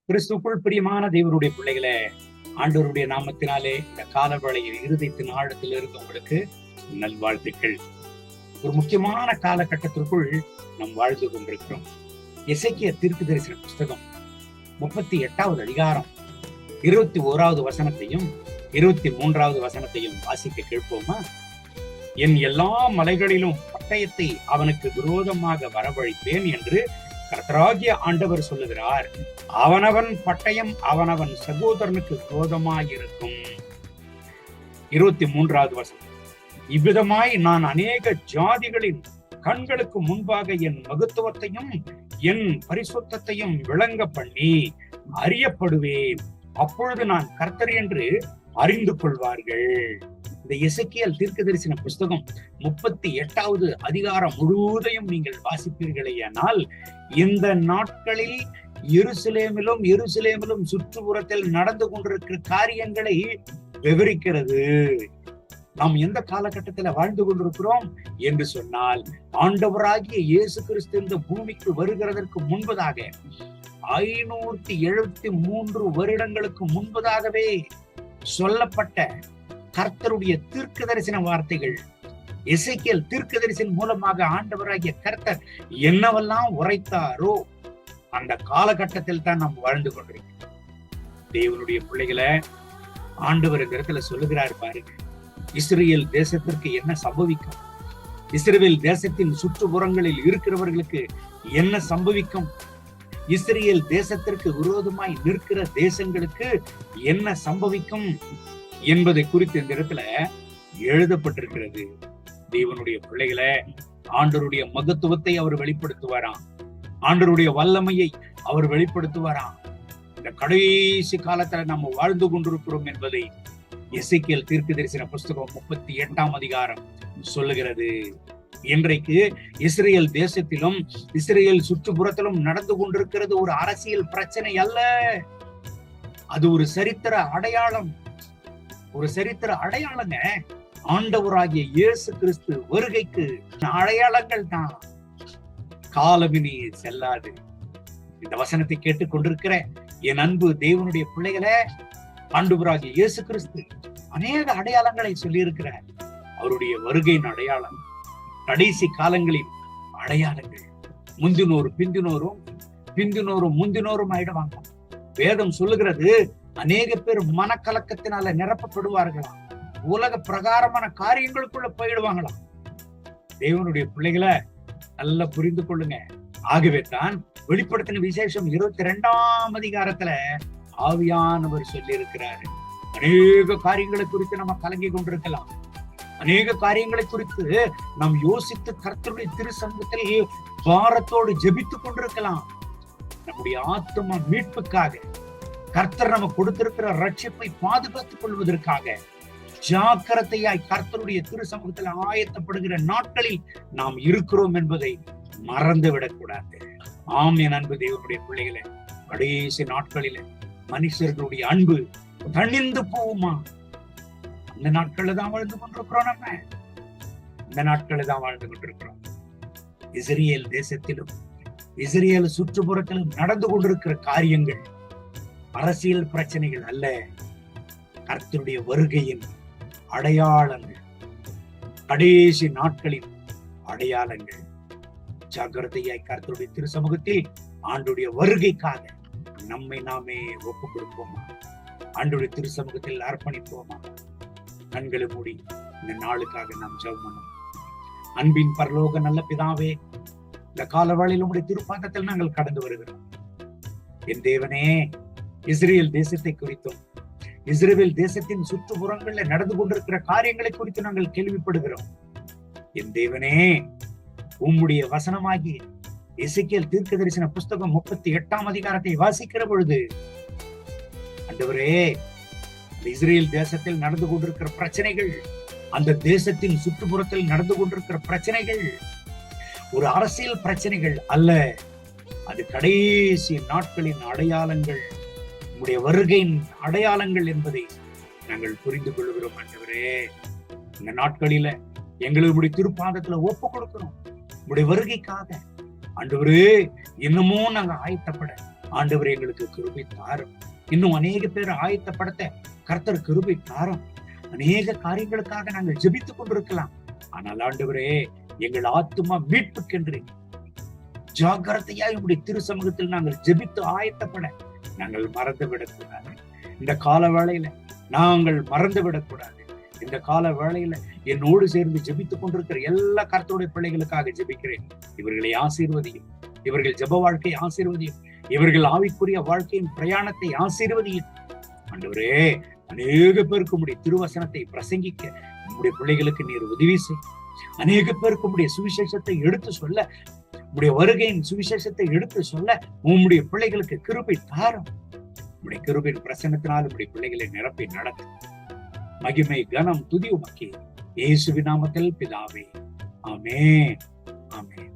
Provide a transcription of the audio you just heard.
கிறிஸ்துக்குள் பிரியமான தேவனுடைய பிள்ளைகளை, ஆண்டவருடைய நாமத்தினாலே இந்த காலவேளையில் இருதயத்தின் ஆழத்தில் இருக்கவங்களுக்கு நல்வாழ்த்துக்கள். ஒரு முக்கியமான காலகட்டத்திற்குள் நாம் வாழ்ந்து கொண்டிருக்கிறோம். எசேக்கியா தீர்க்கதரிசன புஸ்தகம் 38வது அதிகாரம் 21வது வசனத்தையும் 23வது வசனத்தையும் வாசிக்க கேட்போமா? என் எல்லா மலைகளிலும் பட்டயத்தை அவனுக்கு விரோதமாக வரவழைப்பேன் என்று கர்த்தராகிய ஆண்டவர் சொல்லுகிறார். அவனவன் பட்டயம் அவனவன் சகோதரனுக்கு விரோதமாயிருக்கும். 23வது வசனம், இவ்விதமாய் நான் அநேக ஜாதிகளின் கண்களுக்கு முன்பாக என் மகத்துவத்தையும் என் பரிசுத்தத்தையும் விளங்க பண்ணி அறியப்படுவேன். அப்பொழுது நான் கர்த்தர் என்று அறிந்து கொள்வார்கள். இந்த எசேக்கியேல் தீர்க்கதரிசன புஸ்தகம் 38வது அதிகாரம் முழுவதையும் நீங்கள் வாசிப்பீர்களேயானால், இந்த நாட்களில் எருசலேமிலும் சுற்றுப்புறத்தில் நடந்து கொண்டிருக்கிற காரியங்களை விவரிக்கிறது. நாம் எந்த காலகட்டத்துல வாழ்ந்து கொண்டிருக்கிறோம் என்று சொன்னால், ஆண்டவராகிய இயேசு கிறிஸ்து இந்த பூமிக்கு வருகிறதற்கு முன்பதாக 573 வருடங்களுக்கு முன்பதாகவே சொல்லப்பட்ட கர்த்தருடைய தீர்க்கதரிசன வார்த்தைகள், எசேக்கியேல் தீர்க்கதரிசன் மூலமாக ஆண்டவராகிய கர்த்தர் என்னவெல்லாம் உரைத்தாரோ அந்த காலகட்டத்தில் தான் நாம் வாழ்ந்து கொண்டிருக்கிறோம். தேவனுடைய பிள்ளைகளை, ஆண்டவர் இந்த இடத்துல சொல்லுகிறார் பாருங்க, இஸ்ரேல் தேசத்திற்கு என்ன சம்பவிக்கும், இஸ்ரேல் தேசத்தின் சுற்றுப்புறங்களில் இருக்கிறவர்களுக்கு என்ன சம்பவிக்கும், இஸ்ரேல் தேசத்திற்கு விரோதமாய் நிற்கிற தேசங்களுக்கு என்ன சம்பவிக்கும் என்பதை குறித்து இந்த இடத்துல எழுதப்பட்டிருக்கிறது. தேவனுடைய பிள்ளைகளை, ஆண்டவருடைய மகத்துவத்தை அவர் வெளிப்படுத்துவாராம், ஆண்டவருடைய வல்லமையை அவர் வெளிப்படுத்துவாராம். இந்த கடைசி காலத்துல நம்ம வாழ்ந்து கொண்டிருக்கிறோம் என்பதை எசேக்கியேல் தீர்க்கதரிசன புஸ்தகம் 38ஆம் அதிகாரம் சொல்லுகிறது. இன்றைக்கு இஸ்ரேல் தேசத்திலும் இஸ்ரேல் சுற்றுப்புறத்திலும் நடந்து கொண்டிருக்கிறது ஒரு அரசியல் பிரச்சனை அல்ல, அது ஒரு சரித்திர அடையாளம். ஒரு சரித்திர அடையாளங்க. ஆண்டவராகிய இயேசு கிறிஸ்து வருகைக்கு அடையாளங்கள் தான். காலமினி செல்லாது. இந்த வசனத்தை கேட்டுக் கொண்டிருக்கிற என் அன்பு தேவனுடைய பிள்ளைகளே, ஆண்டவராகிய இயேசு கிறிஸ்து அநேக அடையாளங்களை சொல்லி இருக்கிறார். அவருடைய வருகையின் அடையாளம், கடைசி காலங்களின் அடையாளங்கள். முந்தினோரும் பிந்தினோரும் முந்தினோரும் ஆயிடுவாங்க. வேதம் சொல்லுகிறது, அநேக பேர் மனக்கலக்கத்தினால நிரப்பப்படுவார்களாம், உலக பிரகாரமான காரியங்களுக்குள்ள போயிடுவாங்களாம். தேவனுடைய பிள்ளைகளை நல்லா புரிந்து கொள்ளுங்க. ஆகவே தான் வெளிப்படுத்தின விசேஷம் 22ஆம் அதிகாரத்துல ஆவியானவர் சொல்லி இருக்கிறாரு. அநேக காரியங்களை குறித்து நம்ம கலங்கி கொண்டிருக்கலாம், அநேக காரியங்களை குறித்து நாம் யோசித்து கர்த்தருடைய திருசங்கத்தில் பாரத்தோடு ஜெபித்துக் கொண்டிருக்கலாம். நம்முடைய ஆத்தும மீட்புக்காக, கர்த்தர் நம்ம கொடுத்திருக்கிற ரட்சிப்பை பாதுகாத்துக் கொள்வதற்காக ஜாக்கிரதையாய் கர்த்தருடைய திருசமூகத்தில் ஆயத்தப்படுகிற நாட்களில் நாம் இருக்கிறோம் என்பதை மறந்து விடக்கூடாது. ஆம் என் அன்பு தேவனுடைய பிள்ளைகளை, கடைசி நாட்களில மனுஷர்களுடைய அன்பு தணிந்து போகுமா? அந்த நாட்கள்ல தான் வாழ்ந்து கொண்டிருக்கிறோம். நம்ம இந்த நாட்கள்ல தான் வாழ்ந்து கொண்டிருக்கிறோம். இஸ்ரேல் தேசத்திலும் இஸ்ரேல் சுற்றுப்புறத்திலும் நடந்து கொண்டிருக்கிற காரியங்கள் அரசியல் பிரச்சனைகள் அல்ல, கர்த்தருடைய வருகையின் அடையாளங்கள், கடைசி நாட்களின் அடையாளங்கள். ஜாக்கிரதையாய் கர்த்தருடைய திருசமூகத்தில் ஆண்டுடைய வருகைக்காக நம்மை நாமே ஒப்புக் கொடுப்போமா? ஆண்டுடைய திருசமூகத்தில் அர்ப்பணிப்போமா? கண்களை மூடி இந்த நாளுக்காக நாம் ஜெபம் பண்ணுவோம். அன்பின் பரலோக நல்ல பிதாவே, இந்த காலவேளையில் உம்முடைய திருப்பாதத்தில் நாங்கள் கடந்து வருகிறோம். என் தேவனே, இஸ்ரேல் தேசத்தை குறித்தும் இஸ்ரேல் தேசத்தின் சுற்றுப்புறங்கள்ல நடந்து கொண்டிருக்கிற காரியங்களை குறித்து நாங்கள் கேள்விப்படுகிறோம். என் தேவனே, உம்முடைய வசனமாகி எசேக்கியேல் தீர்க்கதரிசன புஸ்தகம் 38ஆம் அதிகாரத்தை வாசிக்கிற பொழுது, ஆண்டவரே, இஸ்ரேல் தேசத்தில் நடந்து கொண்டிருக்கிற பிரச்சனைகள், அந்த தேசத்தின் சுற்றுப்புறத்தில் நடந்து கொண்டிருக்கிற பிரச்சனைகள் ஒரு அரசியல் பிரச்சனைகள் அல்ல, அது கடைசி நாட்களின் அடையாளங்கள், உங்களுடைய வருகையின் அடையாளங்கள் என்பதை நாங்கள் புரிந்து கொள்கிறோம். ஆண்டவரே, இந்த நாட்களில எங்களுடைய திருப்பாதத்துல ஒப்பு கொடுக்கிறோம். உங்களுடைய வருகைக்காக ஆண்டவரே, இன்னமும் நாங்க ஆயத்தப்பட ஆண்டவர் எங்களுக்கு கிருபை தாரும். இன்னும் அநேக பேர் ஆயத்தப்படுத்த கர்த்தர் கிருபை தாரும். அநேக காரியங்களுக்காக நாங்கள் ஜெபித்துக் கொண்டிருக்கலாம். ஆனால் ஆண்டவரே, எங்கள் ஆத்துமா மீட்புக்கென்று ஜாக்கிரதையா உங்களுடைய திரு சமூகத்தில் நாங்கள் ஜெபித்து ஆயத்தப்பட நாங்கள் மறந்து விடக்கூடாது. இந்த கால வேளையில நாங்கள் மறந்து விடக்கூடாது. இந்த கால வேளையில என்னோடு சேர்ந்து ஜெபித்துக் கொண்டிருக்கிற எல்லா கர்த்தருடைய பிள்ளைகளுக்காக ஜெபிக்கிறேன். இவர்களை ஆசீர்வதியும், இவர்கள் ஜெப வாழ்க்கை ஆசீர்வதியும், இவர்கள் ஆவிக்குரிய வாழ்க்கையின் பிரயாணத்தை ஆசீர்வதியும். ஆண்டவரே, அநேக பேருக்கு உம்முடைய திருவசனத்தை பிரசங்கிக்க உம்முடைய பிள்ளைகளுக்கு நீர் உதவி செய். அநேக பேருக்கு உம்முடைய சுவிசேஷத்தை எடுத்து சொல்ல, உம்முடைய வருகையின் சுவிசேஷத்தை எடுத்து சொல்ல உம்முடைய பிள்ளைகளுக்கு கிருபை தாரும். உம்முடைய கிருபையின் பிரசன்னத்தினால் உம்முடைய பிள்ளைகளை நிரப்பி நடத்தும். மகிமை கனம் துதி உமக்கே, இயேசுவின் நாமத்தில் பிதாவே. ஆமென், ஆமென்.